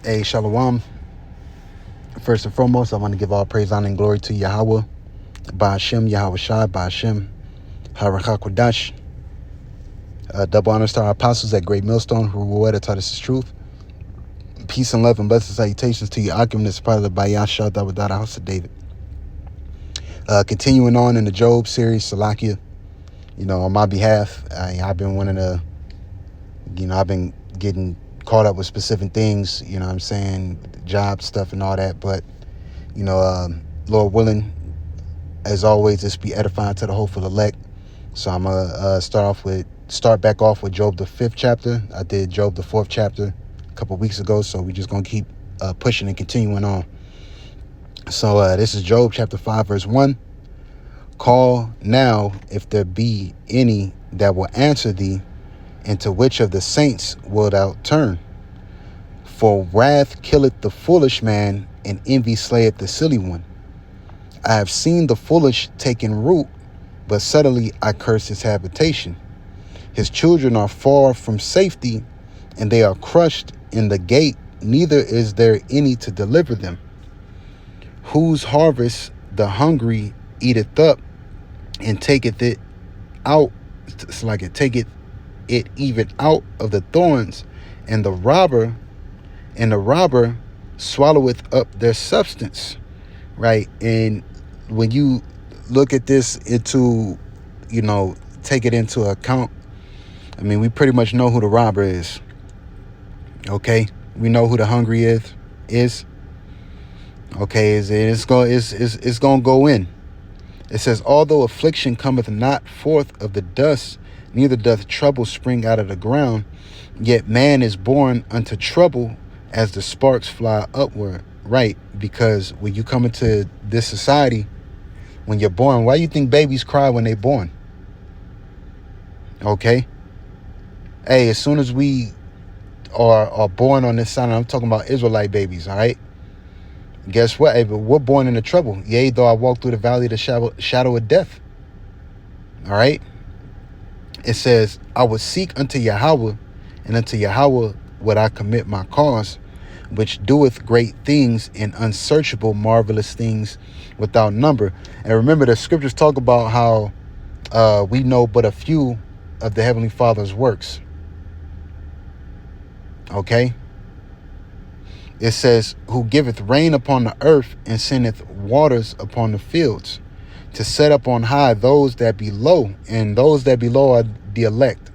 Hey, Shalom. First and foremost, I want to give all praise, honor, and glory to Yahawah, Bahasham, Yahawashi, Bahasham, Harachakwadash. Double honors to our apostles at Great Millstone who were to taught us the truth. Peace and love and blessed salutations to your occupants, part of the Bahasham, the house of David. Continuing on in the Job series, Salakia, on my behalf, I've been wanting to, I've been getting caught up with specific things, what I'm saying, job stuff and all that, but Lord willing, as always, this be edifying to the hopeful elect. So I'm gonna start back off with Job the 5th chapter. I did Job the 4th chapter a couple weeks ago, so we just gonna keep pushing and continuing on. So this is Job chapter 5 verse 1. Call now if there be any that will answer thee, and to which of the saints wilt thou turn? For wrath killeth the foolish man, and envy slayeth the silly one. I have seen the foolish taken root, but suddenly I curse his habitation. His children are far from safety, and they are crushed in the gate, neither is there any to deliver them. Whose harvest the hungry eateth up, and taketh it out, it's like it taketh it even out of the thorns, and the robber swalloweth up their substance. Right? And when you look at this into, take it into account, I mean, we pretty much know who the robber is. Okay? We know who the hungry is. Okay, it's gonna go in. It says, although affliction cometh not forth of the dust, neither doth trouble spring out of the ground, yet man is born unto trouble as the sparks fly upward. Right? Because when you come into this society, when you're born, why do you think babies cry when they're born? Okay? Hey, as soon as we are born on this side, I'm talking about Israelite babies, all right? Guess what? Hey, but we're born into trouble. Yea, though I walk through the valley of the shadow of death. All right? It says, I would seek unto Yahawah, and unto Yahawah would I commit my cause, which doeth great things and unsearchable marvelous things without number. And remember, the scriptures talk about how we know but a few of the Heavenly Father's works. Okay? It says, who giveth rain upon the earth and sendeth waters upon the fields, to set up on high those that be low, and those that be low are the elect.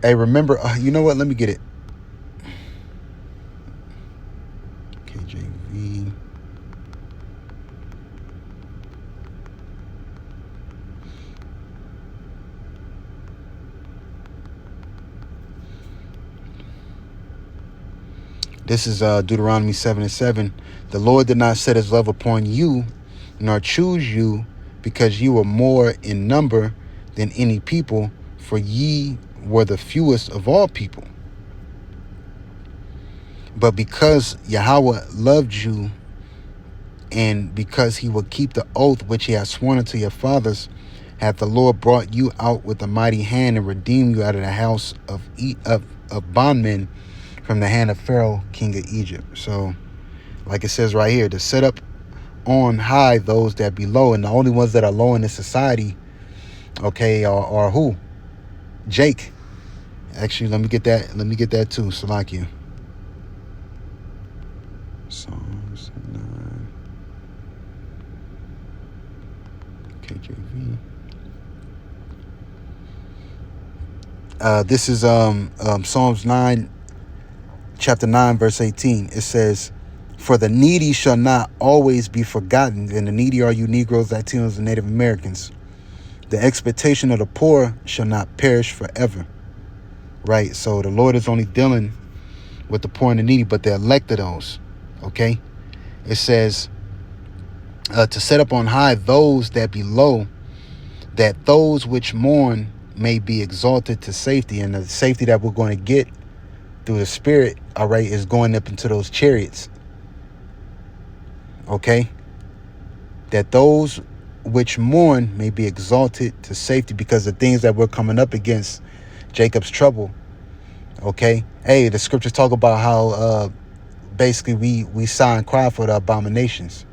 Hey, remember, you know what? Let me get it. KJV. This is Deuteronomy 7:7. The Lord did not set his love upon you, nor choose you, because you were more in number than any people, for ye were the fewest of all people. But because Yahawah loved you, and because he will keep the oath which he has sworn unto your fathers, hath the Lord brought you out with a mighty hand, and redeemed you out of the house of bondmen, from the hand of Pharaoh, king of Egypt. So, like it says right here, to set up on high those that be low. And the only ones that are low in this society, okay, are who? Jake. Actually, let me get that too. Salakia. Psalms 9. KJV. This is Psalms 9. Chapter 9, verse 18, it says, for the needy shall not always be forgotten. And the needy are you Negroes, Latinos, and Native Americans. The expectation of the poor shall not perish forever. Right? So the Lord is only dealing with the poor and the needy, but the elect of those. Okay? It says, to set up on high those that be low, that those which mourn may be exalted to safety. And the safety that we're going to get through the Spirit, all right, is going up into those chariots. Okay? That those which mourn may be exalted to safety, because the things that we're coming up against, Jacob's trouble, Okay. Hey, the scriptures talk about how basically we sigh and cry for the abominations.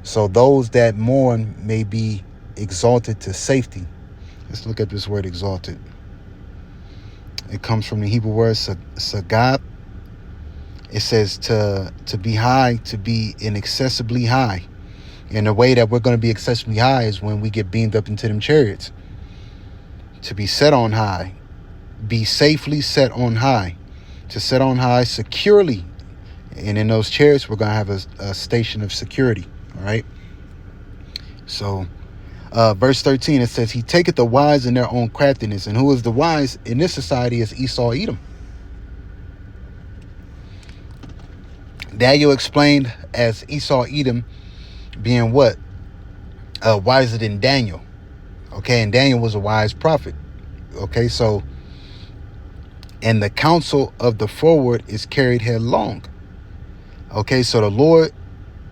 So those that mourn may be exalted to safety. Let's look at this word exalted. It comes from the Hebrew word sagab. It says to be high, to be inaccessibly high. And the way that we're going to be excessively high is when we get beamed up into them chariots. To be set on high. Be safely set on high. To set on high securely. And in those chariots, we're going to have a station of security. All right. So, verse 13, it says, he taketh the wise in their own craftiness. And who is the wise in this society is Esau, Edom. Daniel explained as Esau, Edom being what? Wiser than Daniel. Okay, and Daniel was a wise prophet. Okay, so, and the counsel of the forward is carried headlong. Okay, so the Lord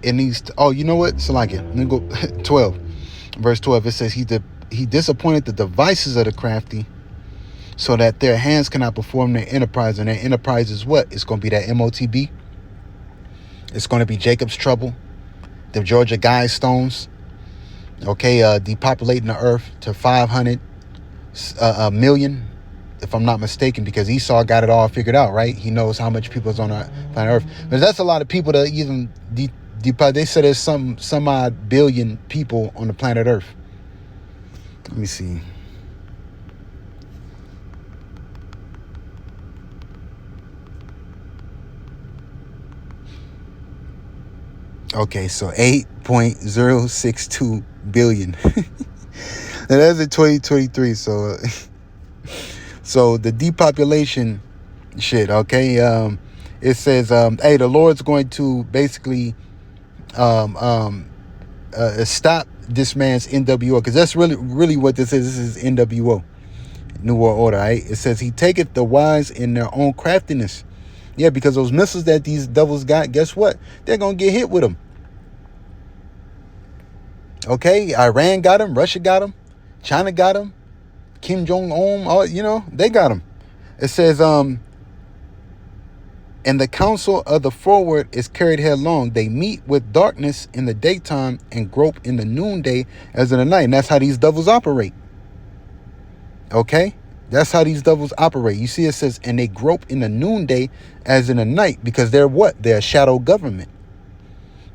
in these, oh, you know what? Salakia, let me go 12. Verse 12, it says, he disappointed the devices of the crafty so that their hands cannot perform their enterprise. And their enterprise is what? It's going to be that MOTB. It's going to be Jacob's trouble, the Georgia Guidestones. Okay, depopulating the earth to 500 million, if I'm not mistaken, because Esau got it all figured out, right? He knows how much people is on our planet Earth. But that's a lot of people to even they said there's some odd billion people on the planet Earth. Let me see. Okay, so 8.062 billion. And that's in 2023. So so the depopulation shit, okay? It says, hey, the Lord's going to basically stop this man's NWO, because that's really what this is. This is NWO, New World Order, right? It says he taketh the wise in their own craftiness. Yeah, because those missiles that these devils got, guess what? They're going to get hit with them. Okay, Iran got them, Russia got them, China got them, Kim Jong-un, all, they got them. It says, and the counsel of the forward is carried headlong. They meet with darkness in the daytime and grope in the noonday as in the night. And that's how these devils operate. Okay? That's how these devils operate. You see, it says, and they grope in the noonday as in the night, because they're what? They're a shadow government.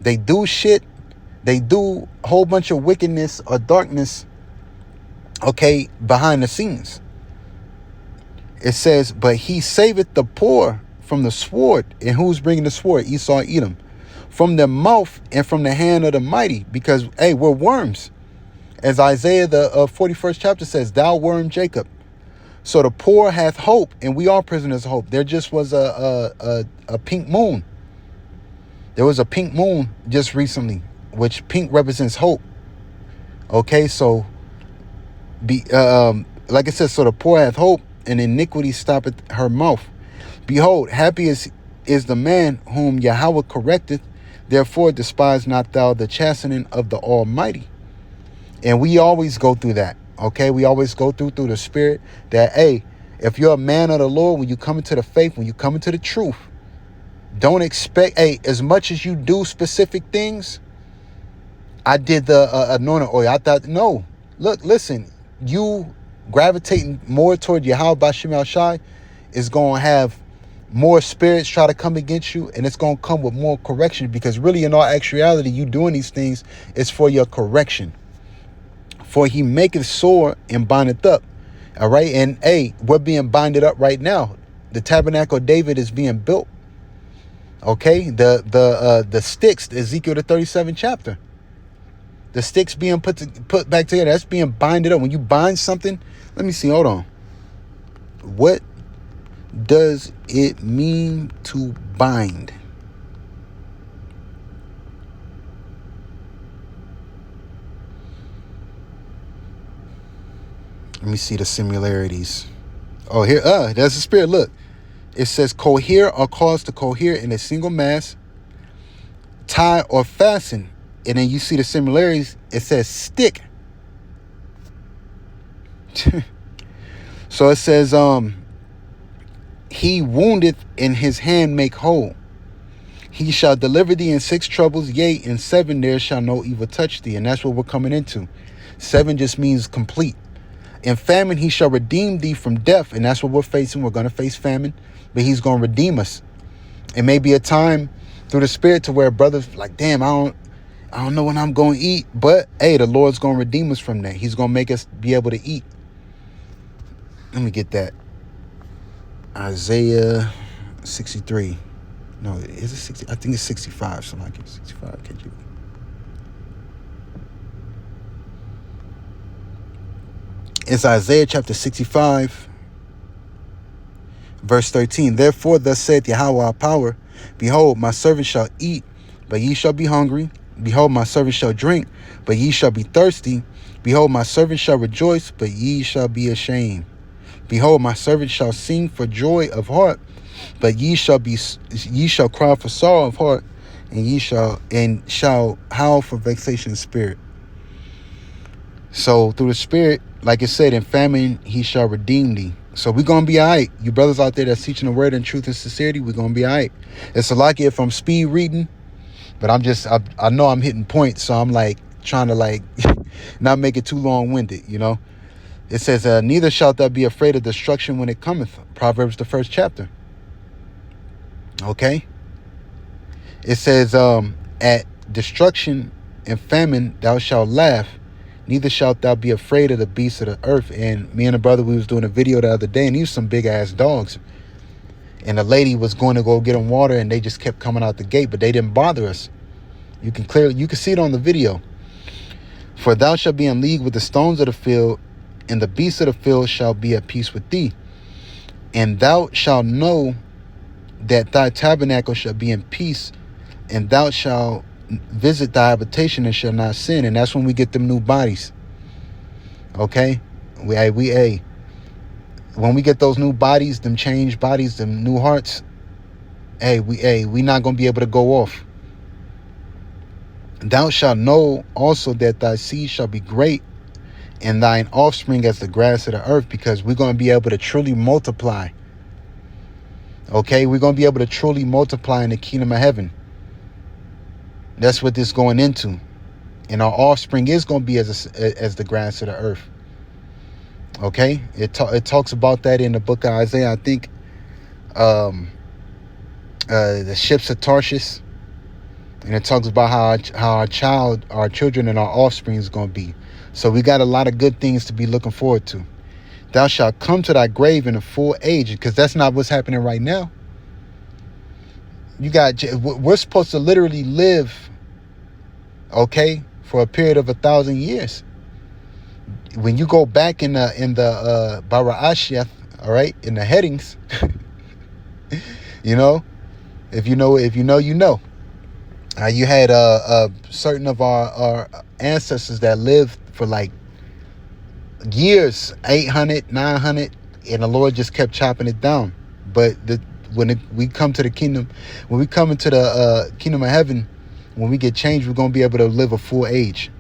They do shit. They do a whole bunch of wickedness or darkness, okay, behind the scenes. It says, but he saveth the poor from the sword. And who's bringing the sword? Esau, Edom. From their mouth and from the hand of the mighty. Because, hey, we're worms. As Isaiah, the 41st chapter says, thou worm Jacob. So the poor hath hope, and we are prisoners of hope. There just was a pink moon. There was a pink moon just recently, which pink represents hope. Okay, so like it says, so the poor hath hope, and iniquity stoppeth her mouth. Behold, happy is the man whom Yahawah correcteth. Therefore despise not thou the chastening of the Almighty. And we always go through that. Okay, we always go through the spirit that, hey, if you're a man of the Lord, when you come into the faith, when you come into the truth, don't expect, hey, as much as you do specific things. I did the anointing oil. I thought, no, look, listen, you gravitating more toward Yahawah Bahasham is going to have more spirits try to come against you, and it's going to come with more correction, because really in all actuality, you doing these things is for your correction. For he maketh sore and bindeth up. All right. And hey, we're being binded up right now. The tabernacle of David is being built. Okay. The sticks, Ezekiel the 37th chapter. The sticks being put back together. That's being binded up. When you bind something, let me see. Hold on. What does it mean to bind? Let me see the similarities. Oh, here, that's the spirit. Look, it says cohere or cause to cohere in a single mass, tie or fasten. And then you see the similarities. It says stick. So it says, He woundeth, and his hand make whole. He shall deliver thee in 6 troubles, yea, in 7 there shall no evil touch thee. And that's what we're coming into. 7 just means complete. In famine, he shall redeem thee from death. And that's what we're facing. We're going to face famine, but he's going to redeem us. It may be a time through the Spirit to where brothers like, damn, I don't know when I'm going to eat. But, hey, the Lord's going to redeem us from that. He's going to make us be able to eat. Let me get that. Isaiah 63. No, is it 60? I think it's 65. Something like it. 65 KG. It's Isaiah chapter 65, verse 13. Therefore, thus saith Yahawah power, behold, my servant shall eat, but ye shall be hungry. Behold, my servant shall drink, but ye shall be thirsty. Behold, my servant shall rejoice, but ye shall be ashamed. Behold, my servant shall sing for joy of heart, but ye shall cry for sorrow of heart, and ye shall howl for vexation of spirit. So through the Spirit, like it said, in famine he shall redeem thee. So we're gonna be all right. You brothers out there that's teaching the word in truth and sincerity, we're gonna be all right. It's a like if I'm speed reading, but I know I'm hitting points, so I'm like trying to like not make it too long-winded, you know. It says, neither shalt thou be afraid of destruction when it cometh. Proverbs, the 1st chapter. Okay. It says, at destruction and famine thou shalt laugh, neither shalt thou be afraid of the beasts of the earth. And me and a brother, we was doing a video the other day, and these were some big ass dogs. And the lady was going to go get them water, and they just kept coming out the gate, but they didn't bother us. You can see it on the video. For thou shalt be in league with the stones of the field, and the beasts of the field shall be at peace with thee. And thou shalt know that thy tabernacle shall be in peace, and thou shalt visit thy habitation and shall not sin. And that's when we get them new bodies. Okay? When we get those new bodies, them changed bodies, them new hearts, we not gonna be able to go off. Thou shalt know also that thy seed shall be great, and thine offspring as the grass of the earth, because we're going to be able to truly multiply. Okay, we're going to be able to truly multiply in the kingdom of heaven. That's what this is going into. And our offspring is going to be as the grass of the earth. Okay, it talks about that in the book of Isaiah. I think the ships of Tarshish. And it talks about how our children and our offspring is going to be. So we got a lot of good things to be looking forward to. Thou shalt come to thy grave in a full age, because that's not what's happening right now. We're supposed to literally live, okay, for a period of 1,000 years. When you go back in the Bahasham, all right, in the headings, you know, if you know, you know. You had certain of our ancestors that lived for like years, 800, 900, and the Lord just kept chopping it down. But we come to the kingdom, when we come into the kingdom of heaven, when we get changed, we're going to be able to live a full age.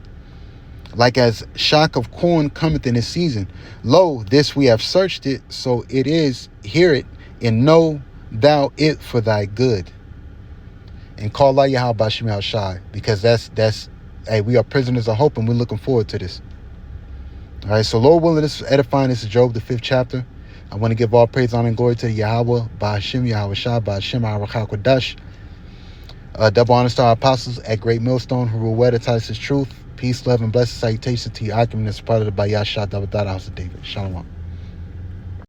Like as shock of corn cometh in his season. Lo, this we have searched it, so it is, hear it, and know thou it for thy good. And call out Yahawah Bahasham Yahawashi, because that's we are prisoners of hope, and we're looking forward to this. All right, so Lord willing, this is edifying. This is Job, the 5th chapter. I want to give all praise, honor, and glory to Yahawah Bahasham Yahawashi, Bahasham Arakha Kodash. Double honor to our apostles at Great Millstone who will wear the ties of truth. Peace, love, and blessed salutations to you, Akim, and this part of the Bayasha Dabadada House of David. Shalom.